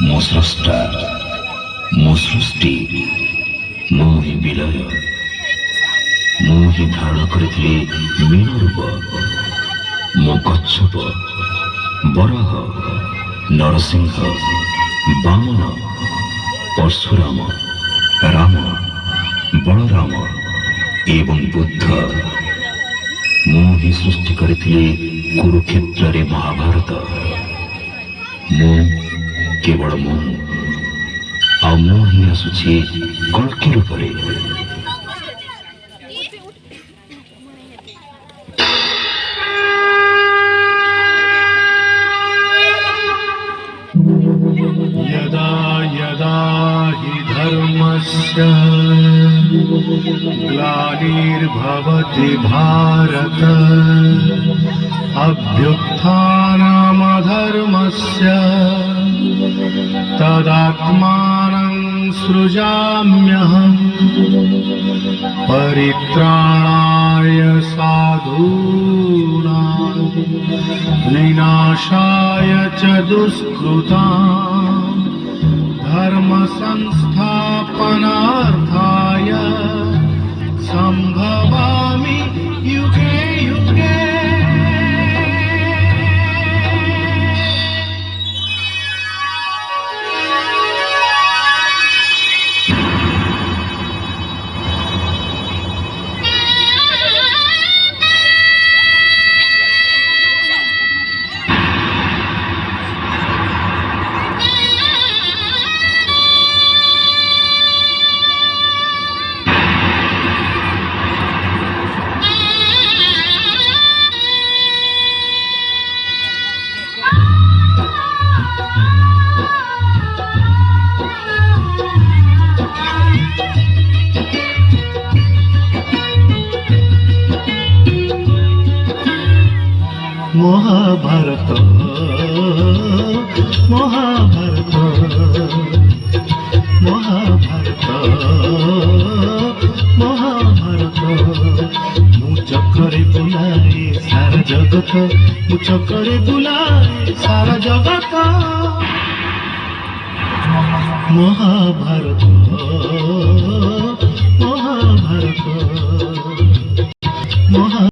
ମୋ ସ୍ରଷ୍ଟା ମୋ ସୃଷ୍ଟି ମୁଁ ହିଁ ବିଲୟ, ମୁଁ ହିଁ ଧାରଣ କରିଥିଲି ମୀନ ରୂପ। ମୋ କଚ୍ଛପ ବରାହ ନରସିଂହ ବାମନ ପରଶୁରାମ ରାମ ବଳରାମ ଏବଂ ବୁଦ୍ଧ। ମୁଁ ହିଁ ସୃଷ୍ଟି କରିଥିଲି କୁରୁକ୍ଷେତ୍ରରେ ମହାଭାରତ। ମୁଁ କେବଳ ମୁଁ, ଆଉ ମୁଁ ହିଁ ଆସୁଛି କଳ୍କି ରୂପରେ। यदा यदा हि धर्मस्य ग्लानिर्भवति भारत अभ्युत्थानमधर्मस्य तदात्मानं सृजाम्यहम् परित्राणाय साधूनां विनाशाय च दुष्कृतां धर्म संस्थापनार्थाय संभवामि युगे युगे। महाभारत महाभारत महाभारत महाभारत मु चक्रे बुलाए सारा जगत, मु चक्रे बुलाए सारा जगत। महाभारत महाभारत महा